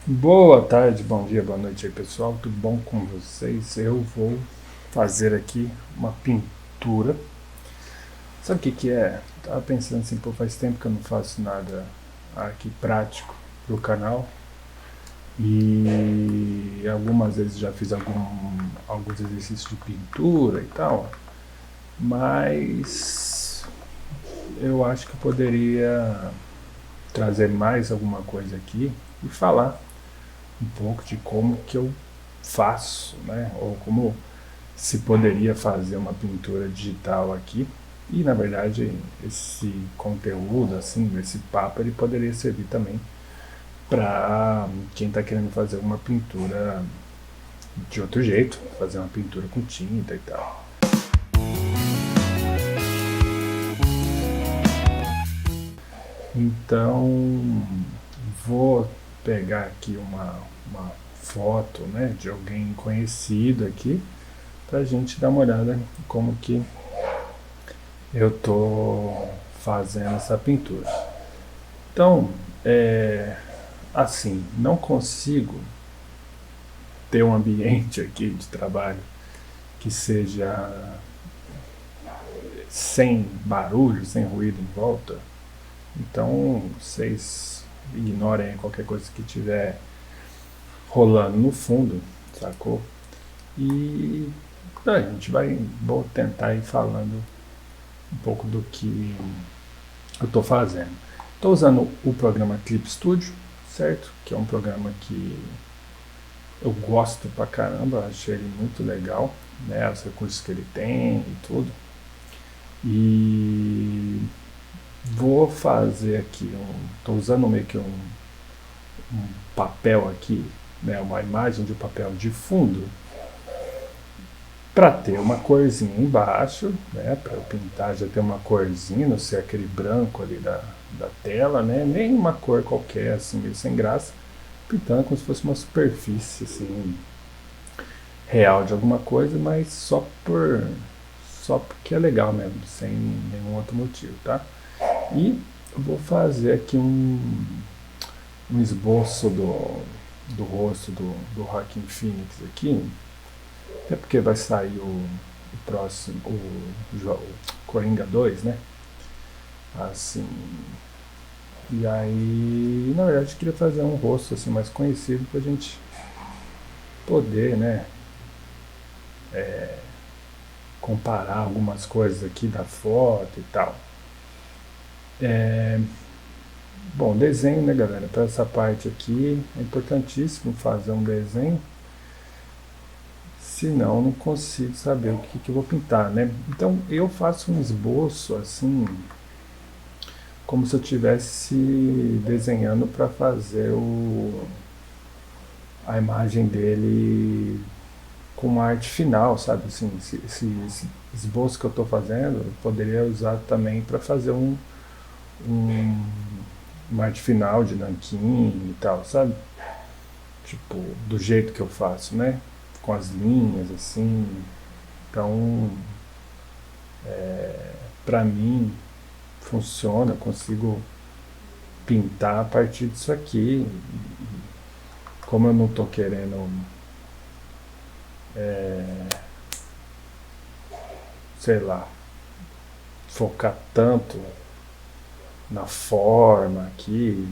Boa tarde, bom dia, boa noite aí pessoal, tudo bom com vocês? Eu vou fazer aqui uma pintura. Sabe o que que é? Tava pensando assim, pô, faz tempo que eu não faço nada aqui prático pro canal e algumas vezes já fiz alguns exercícios de pintura e tal, mas eu acho que eu poderia trazer mais alguma coisa aqui e falar um pouco de como que eu faço, né? Ou como se poderia fazer uma pintura digital aqui. E na verdade esse conteúdo, assim, esse papo, ele poderia servir também para quem está querendo fazer uma pintura de outro jeito, fazer uma pintura com tinta e tal. Então vou pegar aqui uma foto, né, de alguém conhecido aqui para a gente dar uma olhada em como que eu tô fazendo essa pintura. Então, assim, não consigo ter um ambiente aqui de trabalho que seja sem barulho, sem ruído em volta. Então, vocês ignorem qualquer coisa que tiver rolando no fundo, sacou? E a gente vou tentar ir falando um pouco do que eu estou fazendo. Estou usando o programa Clip Studio, certo? Que é um programa que eu gosto pra caramba, achei ele muito legal, né? Os recursos que ele tem e tudo. E vou fazer aqui estou usando meio que um papel aqui, né? Uma imagem de papel de fundo para ter uma corzinha embaixo, né? Para eu pintar já ter uma corzinha, não ser aquele branco ali da tela, né? Nem uma cor qualquer, assim, meio sem graça, pintando como se fosse uma superfície, assim, real de alguma coisa, mas só porque é legal mesmo, sem nenhum outro motivo, tá? E eu vou fazer aqui um esboço do rosto do Joaquin Phoenix aqui, até porque vai sair o próximo, o Coringa 2, né? Assim, e aí, na verdade, eu queria fazer um rosto assim mais conhecido pra gente poder, né, comparar algumas coisas aqui da foto e tal. Bom, desenho, né, galera? Para essa parte aqui é importantíssimo fazer um desenho, senão não consigo saber o que eu vou pintar, né? Então eu faço um esboço assim, como se eu estivesse desenhando para fazer a imagem dele com uma arte final, sabe? Assim, esse esboço que eu estou fazendo, eu poderia usar também para fazer um, uma arte final de nanquim e tal, sabe? Tipo, do jeito que eu faço, né? Com as linhas, assim. Então, pra mim, funciona, eu consigo pintar a partir disso aqui. Como eu não tô querendo, sei lá, focar tanto na forma aqui,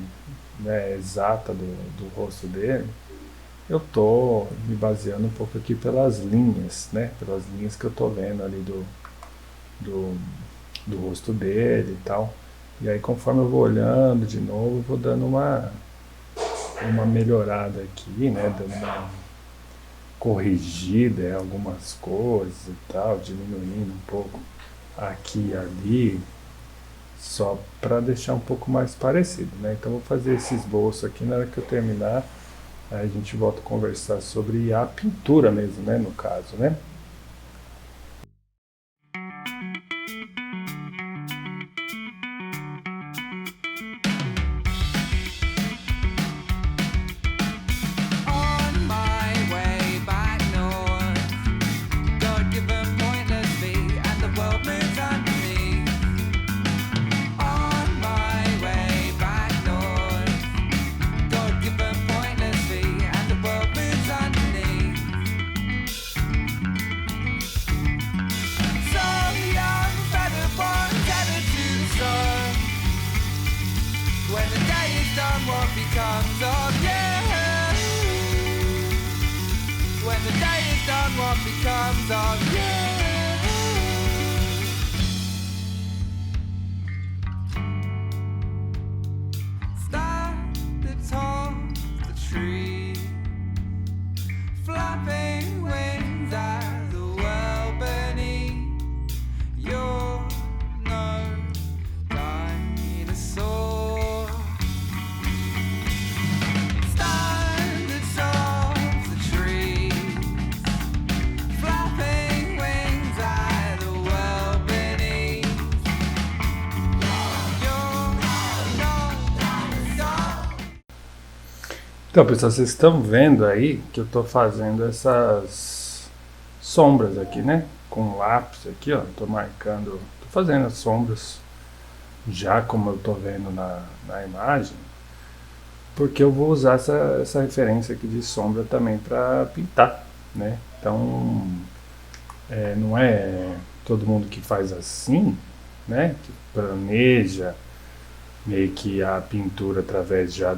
né, exata do rosto dele, eu tô me baseando um pouco aqui pelas linhas, né? Pelas linhas que eu tô vendo ali do, do rosto dele e tal. E aí conforme eu vou olhando de novo, eu vou dando uma melhorada aqui, né? Dando uma corrigida em algumas coisas e tal, diminuindo um pouco aqui e ali, só para deixar um pouco mais parecido, né? Então vou fazer esse esboço aqui, na hora que eu terminar, aí a gente volta a conversar sobre a pintura mesmo, né? No caso, né? On my way back north, God-given pointless me, and the world moves under me. On my way back north, God-given pointless becomes of you? When the day is done, what becomes of you? Standing tall, the tree, flapping wings at the world beneath. You're no dinosaur. Standing tall, the trees, flapping wings at the world beneath. You're no dinosaur. Então, pessoal, vocês estão vendo aí que eu estou fazendo essas sombras aqui, né? Com lápis aqui, ó. Estou marcando, estou fazendo as sombras já como eu estou vendo na imagem, porque eu vou usar essa referência aqui de sombra também para pintar, né? Então, não é todo mundo que faz assim, né? Que planeja meio que a pintura através já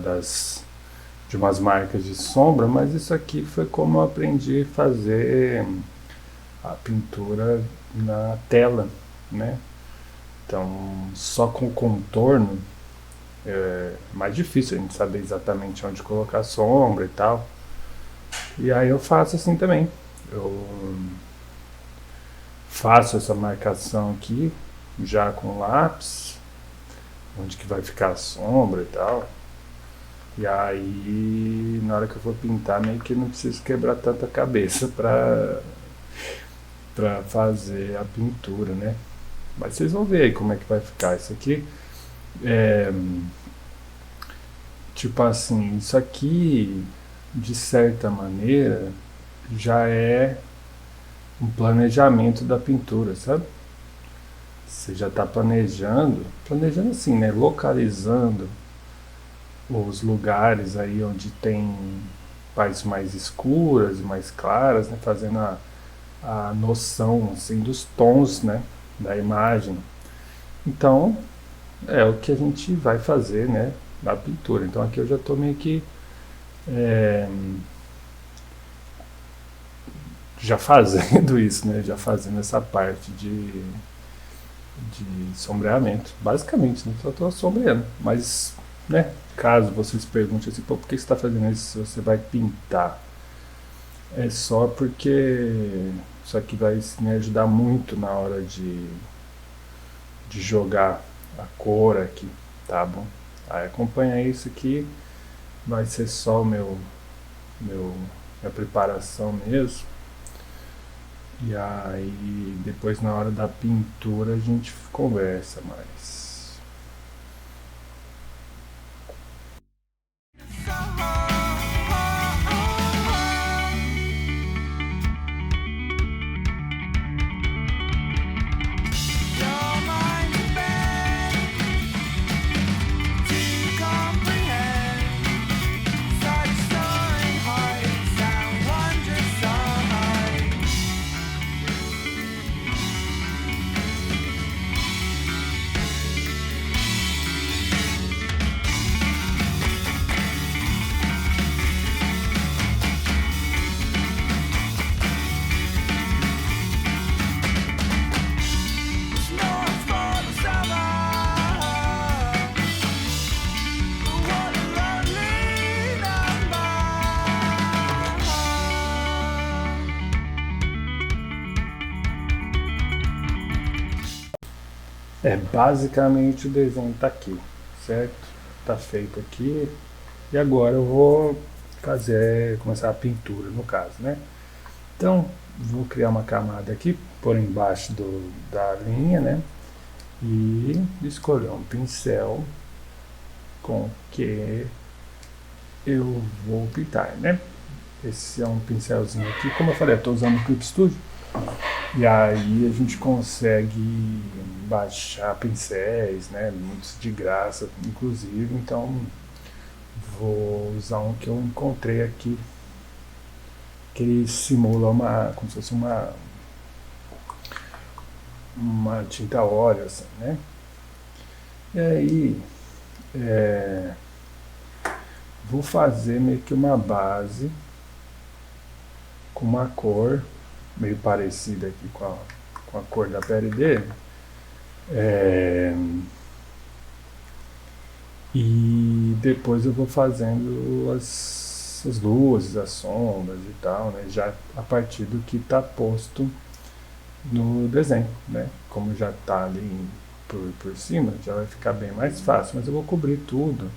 de umas marcas de sombra, mas isso aqui foi como eu aprendi a fazer a pintura na tela, né? Então, só com o contorno é mais difícil a gente saber exatamente onde colocar a sombra e tal. E aí eu faço assim também. Eu faço essa marcação aqui, já com lápis, onde que vai ficar a sombra e tal. E aí, na hora que eu for pintar, meio que não preciso quebrar tanta cabeça para fazer a pintura, né? Mas vocês vão ver aí como é que vai ficar isso aqui. Tipo assim, isso aqui, de certa maneira, já é um planejamento da pintura, sabe? Você já está planejando assim, né? Localizando os lugares aí onde tem partes mais escuras e mais claras, né? Fazendo a noção assim, dos tons, né? Da imagem. Então, é o que a gente vai fazer, né? Na pintura. Então aqui eu já estou meio que já fazendo isso, né? Já fazendo essa parte de sombreamento. Basicamente, né? Só estou sombreando. Mas, né? Caso vocês perguntem assim, pô, por que você está fazendo isso se você vai pintar? É só porque isso aqui vai me ajudar muito na hora de jogar a cor aqui, tá bom? Aí acompanha isso aqui, vai ser só minha preparação mesmo. E aí depois na hora da pintura a gente conversa mais. Your mind is bent to comprehend such soaring heights and wondrous sights. It's not for the summer, but what a lonely number. Basicamente o desenho tá aqui, certo? Tá feito aqui. E agora eu vou começar a pintura, no caso, né? Então, vou criar uma camada aqui, por embaixo da linha, né? E escolher um pincel com que eu vou pintar, né? Esse é um pincelzinho aqui, como eu falei, eu estou usando o Clip Studio. E aí a gente consegue baixar pincéis, né? Muitos de graça, inclusive. Então vou usar um que eu encontrei aqui, que ele simula como se fosse uma tinta óleo, assim, né? E aí vou fazer meio que uma base com uma cor meio parecida aqui com a cor da pele dele. E depois eu vou fazendo as luzes, as sombras e tal, né? Já a partir do que está posto no desenho, né? Como já está ali por cima, já vai ficar bem mais fácil, mas eu vou cobrir tudo.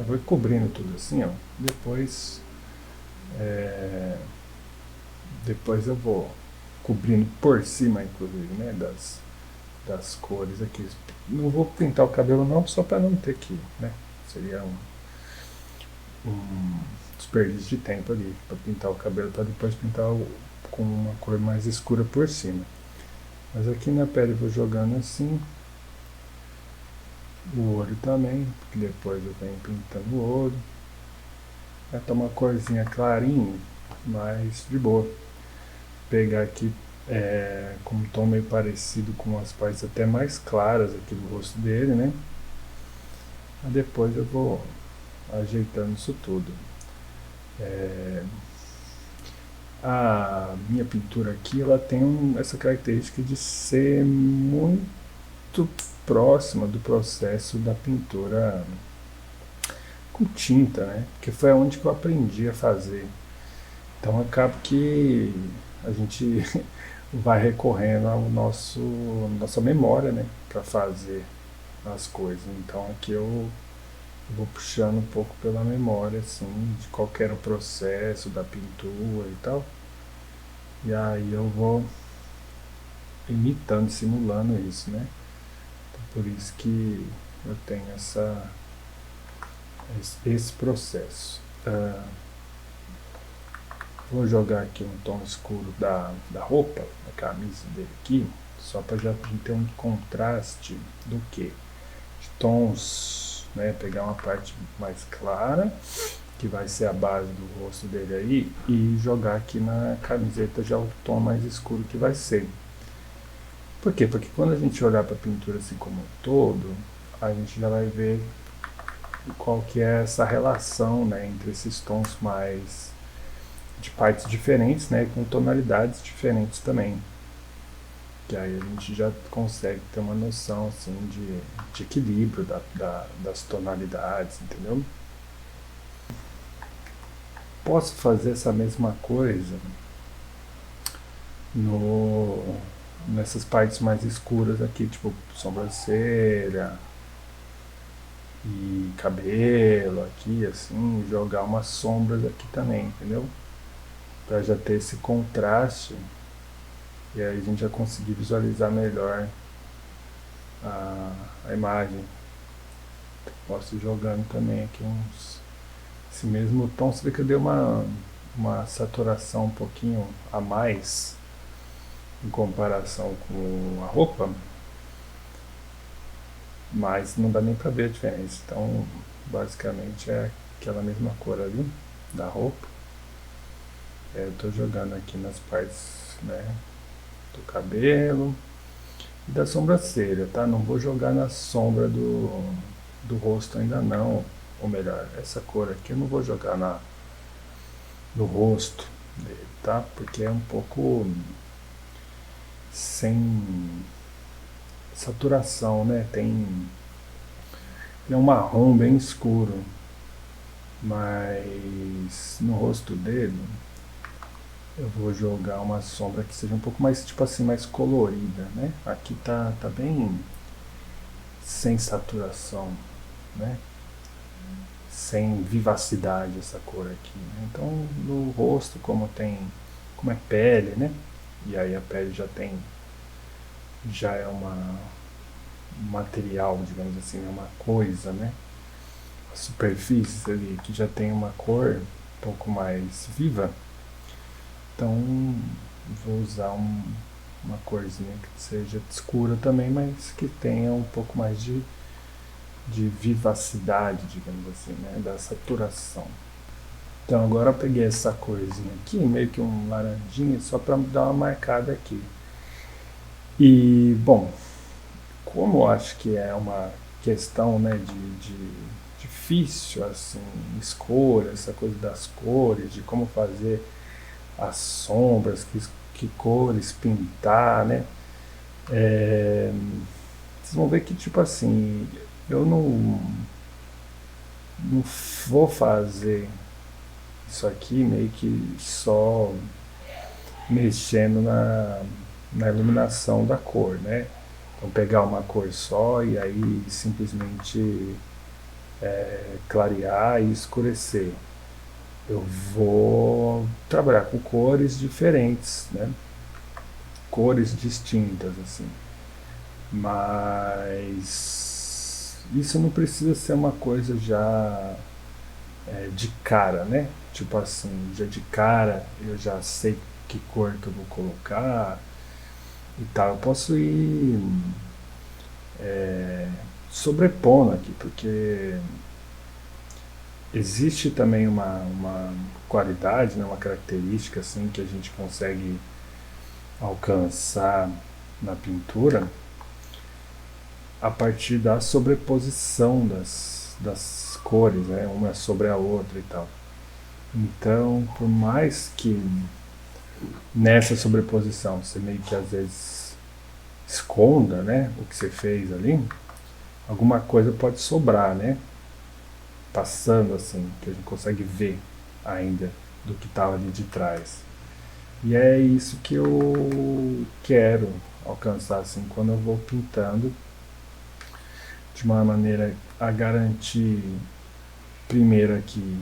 Vou cobrindo tudo assim, ó. Depois eu vou cobrindo por cima, inclusive, né? Das cores aqui. Não vou pintar o cabelo não, só para não ter que, né? Seria um desperdício de tempo ali para pintar o cabelo, para depois pintar com uma cor mais escura por cima. Mas aqui na pele eu vou jogando assim, o olho também, porque depois eu venho pintando o olho. Vai tomar uma corzinha clarinha, mas de boa. Pegar aqui com um tom meio parecido com as partes até mais claras aqui do rosto dele, né? Mas depois eu vou ajeitando isso tudo. A minha pintura aqui, ela tem essa característica de ser muito próxima do processo da pintura com tinta, né? Porque foi onde que eu aprendi a fazer. Então acaba que a gente vai recorrendo ao nossa memória, né, para fazer as coisas. Então aqui eu vou puxando um pouco pela memória, assim, de qual que era o processo da pintura e tal. E aí eu vou imitando, simulando isso, né? Então, por isso que eu tenho esse processo. Vou jogar aqui um tom escuro da roupa, da camisa dele aqui, só para já ter um contraste do que? De tons, né? Pegar uma parte mais clara, que vai ser a base do rosto dele aí, e jogar aqui na camiseta já o tom mais escuro que vai ser. Por quê? Porque quando a gente olhar para a pintura assim como um todo, a gente já vai ver qual que é essa relação, né, entre esses tons mais de partes diferentes, né, com tonalidades diferentes também. Que aí a gente já consegue ter uma noção assim de equilíbrio das tonalidades, entendeu? Posso fazer essa mesma coisa nessas partes mais escuras aqui, tipo sobrancelha e cabelo aqui, assim, jogar umas sombras aqui também, entendeu? Para já ter esse contraste e aí a gente já conseguir visualizar melhor a imagem. Posso ir jogando também aqui esse mesmo tom. Você vê que eu dei uma saturação um pouquinho a mais em comparação com a roupa, mas não dá nem para ver a diferença. Então basicamente é aquela mesma cor ali da roupa. Eu estou jogando aqui nas partes, né, do cabelo e da sobrancelha, tá? Não vou jogar na sombra do rosto ainda não, ou melhor, essa cor aqui eu não vou jogar no rosto dele, tá? Porque é um pouco sem saturação, né? É um marrom bem escuro, mas no rosto dele eu vou jogar uma sombra que seja um pouco mais, tipo assim, mais colorida, né? Aqui tá bem sem saturação, né? Sem vivacidade essa cor aqui, né? Então no rosto, como é pele, né? E aí a pele já é um material, digamos assim, é uma coisa, né? A superfície ali que já tem uma cor um pouco mais viva. Então vou usar uma corzinha que seja escura também, mas que tenha um pouco mais de vivacidade, digamos assim, né? Da saturação. Então agora eu peguei essa corzinha aqui, meio que um laranjinha, só para dar uma marcada aqui. E bom, como eu acho que é uma questão, né, de difícil, assim, escolha, essa coisa das cores, de como fazer as sombras, que cores pintar, né? É, vocês vão ver que, tipo assim, eu não vou fazer isso aqui meio que só mexendo na iluminação da cor, né? Então pegar uma cor só e aí simplesmente clarear e escurecer. Eu vou trabalhar com cores diferentes, né? Cores distintas, assim. Mas isso não precisa ser uma coisa já de cara, né? Tipo assim, já de cara eu já sei que cor que eu vou colocar e tal. Eu posso ir sobrepondo aqui, porque existe também uma qualidade, né, uma característica assim que a gente consegue alcançar na pintura a partir da sobreposição das cores, né, uma sobre a outra e tal. Então, por mais que nessa sobreposição você meio que às vezes esconda, né, o que você fez ali, alguma coisa pode sobrar, né, passando assim, que a gente consegue ver ainda do que estava ali de trás. E é isso que eu quero alcançar assim quando eu vou pintando de uma maneira a garantir primeiro aqui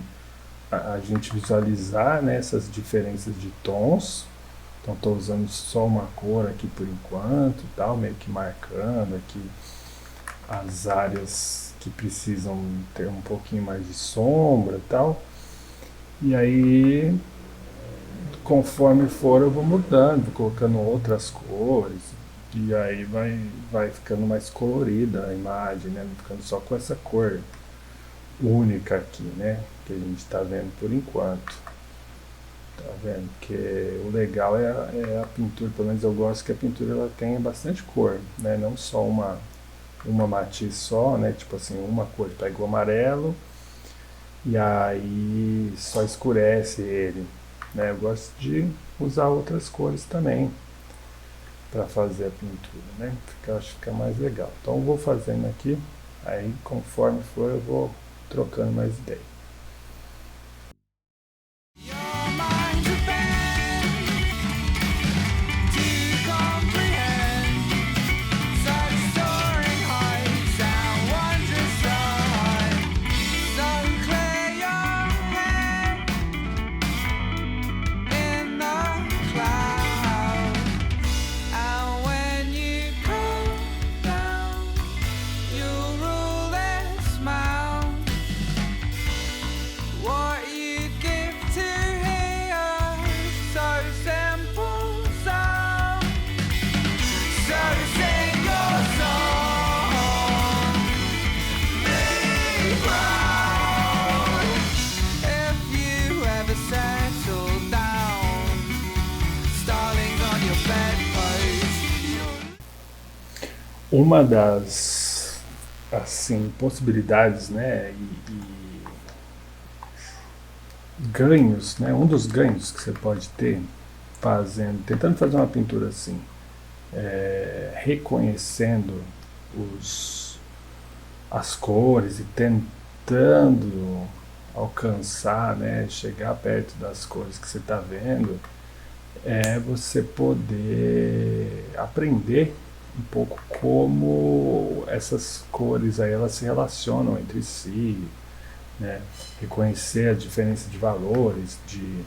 a gente visualizar, né, essas diferenças de tons. Então estou usando só uma cor aqui por enquanto, tal, meio que marcando aqui as áreas que precisam ter um pouquinho mais de sombra e tal. E aí, conforme for, eu vou mudando, vou colocando outras cores. E aí vai ficando mais colorida a imagem, né? Não ficando só com essa cor única aqui, né? Que a gente está vendo por enquanto. Tá vendo? Que o legal é a pintura, pelo menos eu gosto que a pintura ela tenha bastante cor, né? Não só uma matiz só, né? Tipo assim, uma cor, pega o amarelo e aí só escurece ele, né? Eu gosto de usar outras cores também para fazer a pintura, né? Porque eu acho que fica mais legal. Então eu vou fazendo aqui, aí conforme for eu vou trocando mais ideia. Your mind's a bend to comprehend such soaring heights and wondrous so high. So clear your head in the clouds, and when you come down, you'll rule this mound. What you give to hear, so simple sound. So sing your song, be proud. If you ever settle down, starlings on your bedpost. Uma das assim possibilidades, né, e ganhos, né, um dos ganhos que você pode ter tentando fazer uma pintura assim, reconhecendo as cores e tentando alcançar, né, chegar perto das cores que você está vendo, é você poder aprender um pouco como essas cores aí elas se relacionam entre si, né? Reconhecer a diferença de valores de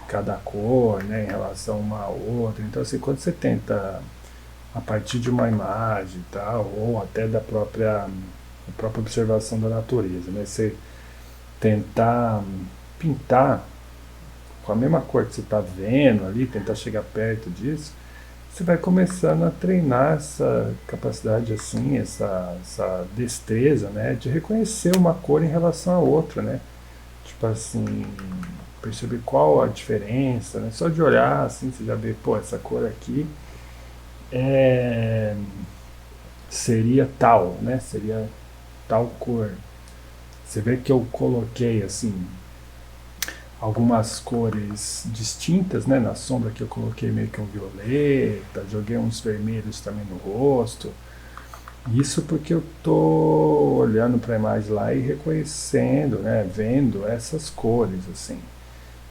cada cor, né, em relação uma a outra. Então, assim, quando você tenta, a partir de uma imagem e tal, ou até a própria observação da natureza, né, você tentar pintar com a mesma cor que você está vendo ali, tentar chegar perto disso, você vai começando a treinar essa capacidade assim, essa destreza, né, de reconhecer uma cor em relação a outra, né? Tipo assim, perceber qual a diferença, né? Só de olhar assim, você já vê, pô, essa cor aqui é, seria tal, né? Seria tal cor. Você vê que eu coloquei assim algumas cores distintas, né? Na sombra que eu coloquei meio que um violeta, joguei uns vermelhos também no rosto. Isso porque eu tô olhando para a imagem lá e reconhecendo, né? Vendo essas cores assim.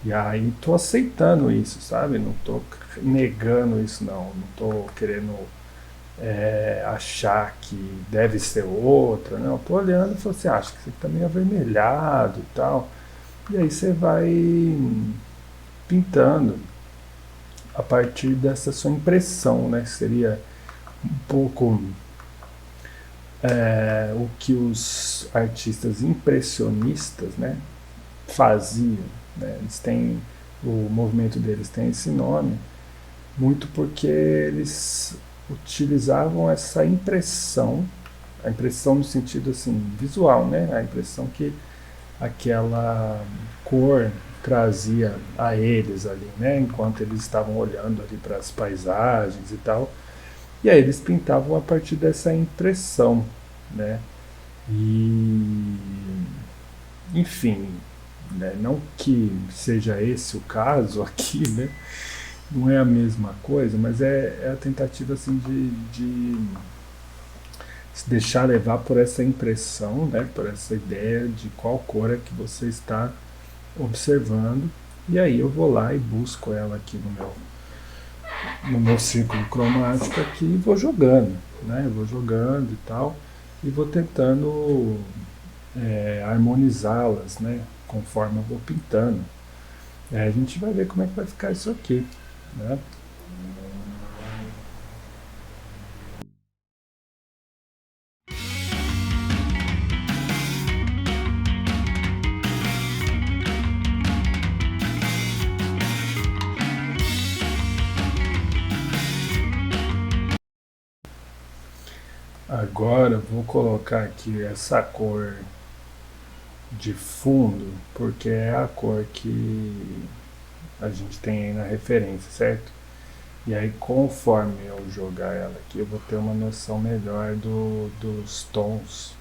E aí tô aceitando isso, sabe? Não tô negando isso não. Não tô querendo achar que deve ser outra, não. Tô olhando e falo assim, acho que isso aqui tá meio avermelhado e tal. E aí você vai pintando a partir dessa sua impressão, né? Seria um pouco o que os artistas impressionistas, né, faziam. Né? Eles têm o movimento deles tem esse nome muito porque eles utilizavam essa impressão, a impressão no sentido assim visual, né? A impressão que aquela cor trazia a eles ali, né? Enquanto eles estavam olhando ali para as paisagens e tal. E aí eles pintavam a partir dessa impressão, né? E enfim, né? Não que seja esse o caso aqui, né? Não é a mesma coisa, mas é a tentativa assim de se deixar levar por essa impressão, né? Por essa ideia de qual cor é que você está observando. E aí eu vou lá e busco ela aqui no meu círculo cromático aqui e vou jogando, né? Eu vou jogando e tal, e vou tentando harmonizá-las, né? Conforme eu vou pintando. Aí a gente vai ver como é que vai ficar isso aqui, né? Agora eu vou colocar aqui essa cor de fundo, porque é a cor que a gente tem aí na referência, certo? E aí conforme eu jogar ela aqui, eu vou ter uma noção melhor dos tons.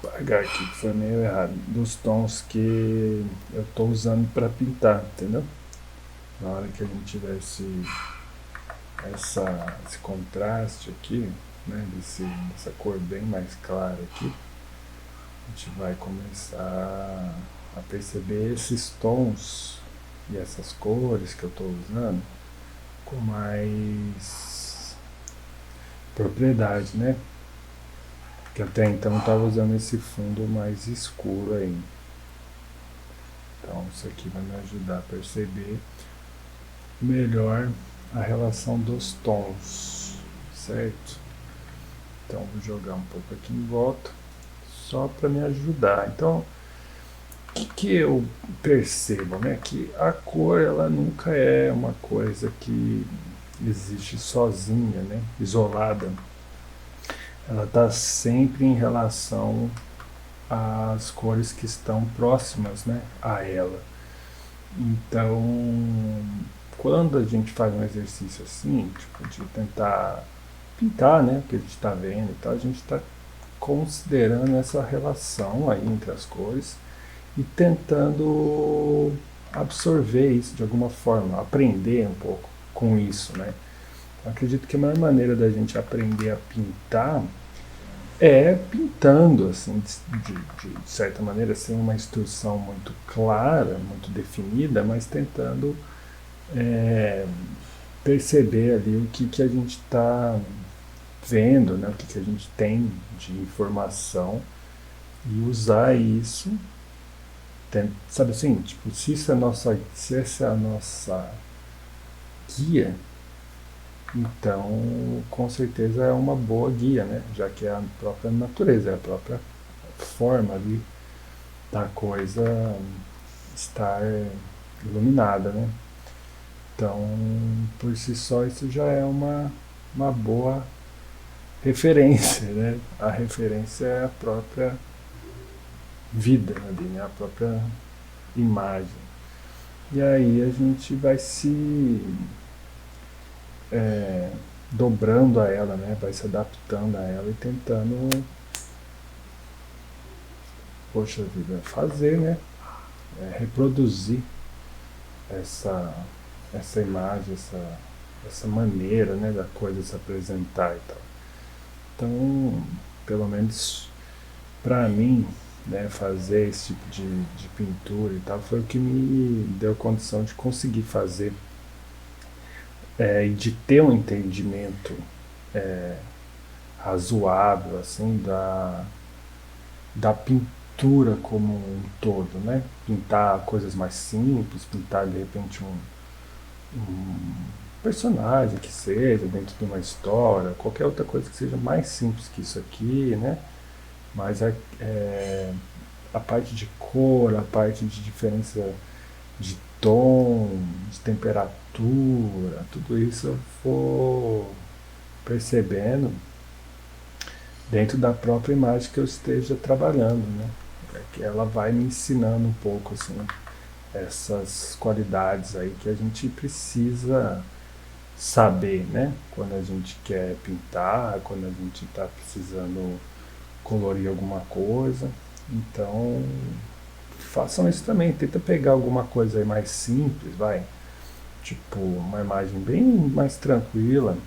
Vou apagar aqui que foi meio errado. Dos tons que eu estou usando para pintar, entendeu? Na hora que a gente tiver esse contraste aqui, né, dessa cor bem mais clara aqui, a gente vai começar a perceber esses tons e essas cores que eu estou usando com mais propriedade, né? Que até então eu estava usando esse fundo mais escuro aí. Então isso aqui vai me ajudar a perceber melhor a relação dos tons, certo? Então vou jogar um pouco aqui em volta só para me ajudar. Então o que eu percebo, né? Que a cor ela nunca é uma coisa que existe sozinha, né? Isolada. Ela está sempre em relação às cores que estão próximas, né, a ela. Então, quando a gente faz um exercício assim, tipo, de tentar pintar, né, o que a gente está vendo e tal, a gente está considerando essa relação aí entre as cores e tentando absorver isso de alguma forma, aprender um pouco com isso, né? Eu acredito que a maior maneira da gente aprender a pintar é pintando, assim, de certa maneira, sem uma instrução muito clara, muito definida, mas tentando é, perceber ali o que a gente está vendo, né, o que a gente tem de informação e usar isso, sabe assim, tipo, se essa é a nossa guia, então com certeza é uma boa guia, né, já que é a própria natureza, é a própria forma ali da coisa estar iluminada, né? Então, por si só, isso já é uma boa referência, né? A referência é a própria vida ali, né? A própria imagem. E aí a gente vai se é, dobrando a ela, né? Vai se adaptando a ela e tentando poxa vida, fazer, né? Reproduzir essa, essa imagem, essa maneira, né, da coisa se apresentar e tal. Então, pelo menos para mim, né, fazer esse tipo de pintura e tal foi o que me deu condição de conseguir fazer e de ter um entendimento razoável assim da pintura como um todo, né? Pintar coisas mais simples, pintar de repente um personagem que seja dentro de uma história, qualquer outra coisa que seja mais simples que isso aqui, né? Mas a parte de cor, a parte de diferença de tom, de temperatura, tudo isso eu vou percebendo dentro da própria imagem que eu esteja trabalhando, né? Que ela vai me ensinando um pouco assim essas qualidades aí que a gente precisa saber, né? Quando a gente quer pintar, quando a gente está precisando colorir alguma coisa. Então, façam isso também. Tenta pegar alguma coisa aí mais simples, vai. Tipo, uma imagem bem mais tranquila,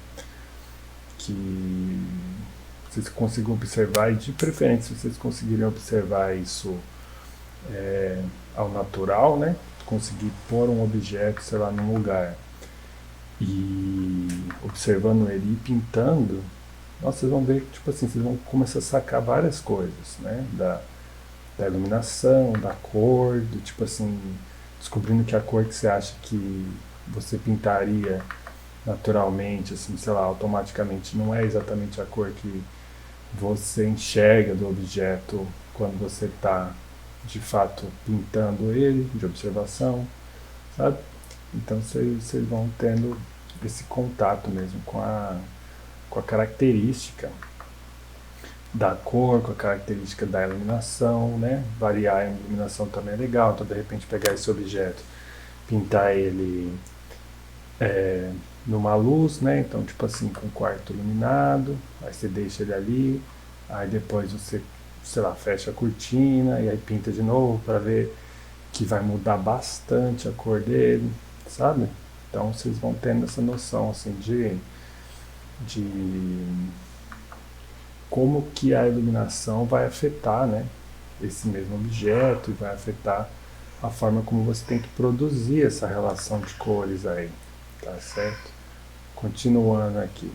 que vocês consigam observar, e de preferência, se vocês conseguirem observar isso ao natural, né? Conseguir pôr um objeto, sei lá, num lugar e observando ele e pintando, nossa, vocês vão ver que, tipo assim, vocês vão começar a sacar várias coisas, né? Da iluminação, da cor, do tipo assim, descobrindo que a cor que você acha que você pintaria naturalmente, assim, sei lá, automaticamente, não é exatamente a cor que você enxerga do objeto quando você está de fato pintando ele, de observação, sabe? Então vocês vão tendo esse contato mesmo com a característica da cor, com a característica da iluminação, né? Variar a iluminação também é legal, então de repente pegar esse objeto, pintar ele numa luz, né? Então tipo assim, com o quarto iluminado, aí você deixa ele ali, aí depois você, sei lá, fecha a cortina e aí pinta de novo para ver que vai mudar bastante a cor dele, sabe? Então vocês vão tendo essa noção assim de como que a iluminação vai afetar, né, esse mesmo objeto e vai afetar a forma como você tem que produzir essa relação de cores aí, tá certo? Continuando aqui.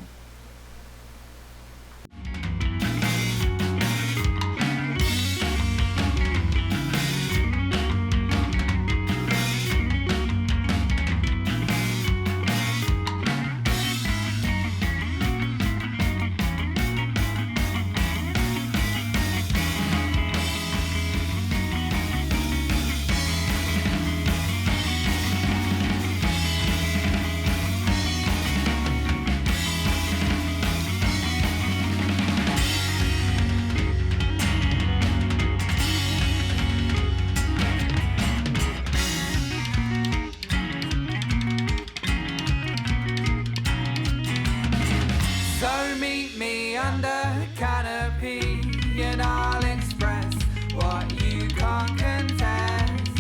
So meet me under canopy and I'll express what you can't contest.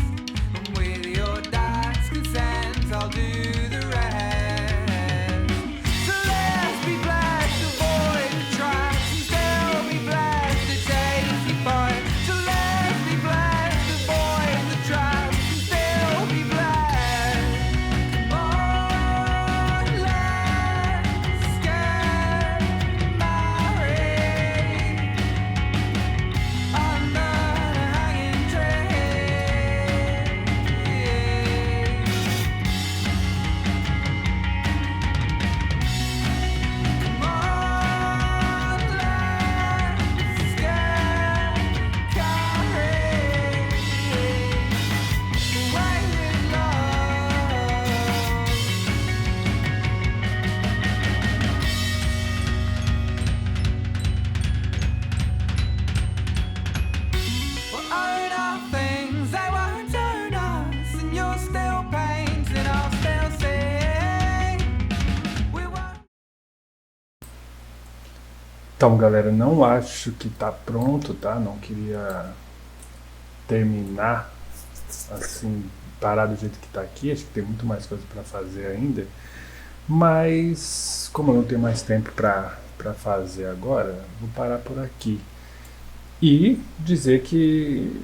And with your dad's consent, I'll do the rest. So let's be blessed, avoid the traps, and still be blessed to chase you by. So let's be blessed, avoid the traps, and still be blessed. Come on, let's get married under the hanging tree. Come on, let's get carried away with love. We'll own our things, they won't own us, and you'll still paint and I'll still sing. We won't. Então, galera, não acho que tá pronto, tá? Não queria terminar assim, parar do jeito que está aqui. Acho que tem muito mais coisa para fazer ainda, mas como eu não tenho mais tempo para fazer agora, vou parar por aqui e dizer que,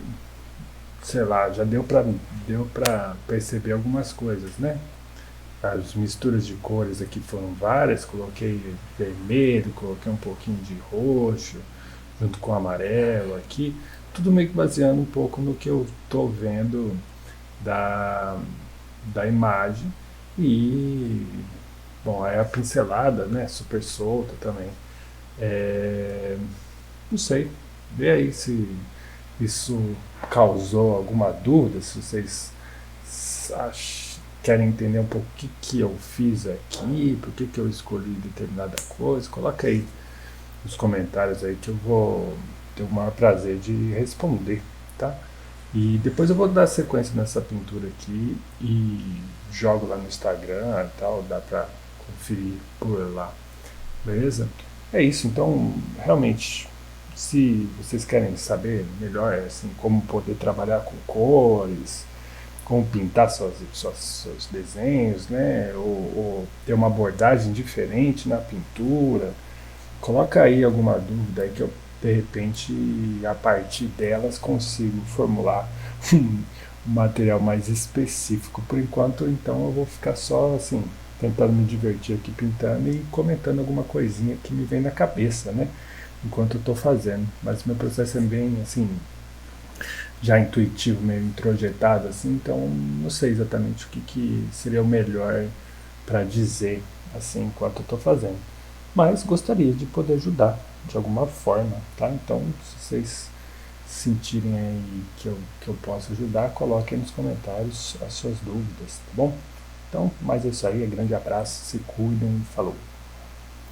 sei lá, já deu para perceber algumas coisas, né? As misturas de cores aqui foram várias, coloquei vermelho, coloquei um pouquinho de roxo, junto com amarelo aqui, tudo meio que baseando um pouco no que eu estou vendo da, da imagem. E, bom, aí a pincelada, né, super solta também. É, não sei, vê aí se isso causou alguma dúvida, se vocês querem entender um pouco o que eu fiz aqui, por que eu escolhi determinada coisa, coloca aí nos comentários aí que eu vou ter o maior prazer de responder, tá? E depois eu vou dar sequência nessa pintura aqui e jogo lá no Instagram e tal, dá pra conferir por lá, beleza? É isso, então realmente, se vocês querem saber melhor assim, como poder trabalhar com cores, como pintar seus desenhos, né? Ou ter uma abordagem diferente na pintura, coloca aí alguma dúvida aí que eu, de repente, a partir delas consigo formular um material mais específico. Por enquanto, então, eu vou ficar só assim, tentando me divertir aqui pintando e comentando alguma coisinha que me vem na cabeça, né? Enquanto eu estou fazendo. Mas meu processo é bem assim, já intuitivo, meio introjetado, assim, então não sei exatamente o que seria o melhor para dizer assim enquanto eu estou fazendo. Mas gostaria de poder ajudar de alguma forma, tá? Então, se vocês sentirem aí que eu posso ajudar, coloquem nos comentários as suas dúvidas, tá bom? Então, mais é isso aí, grande abraço, se cuidem e falou!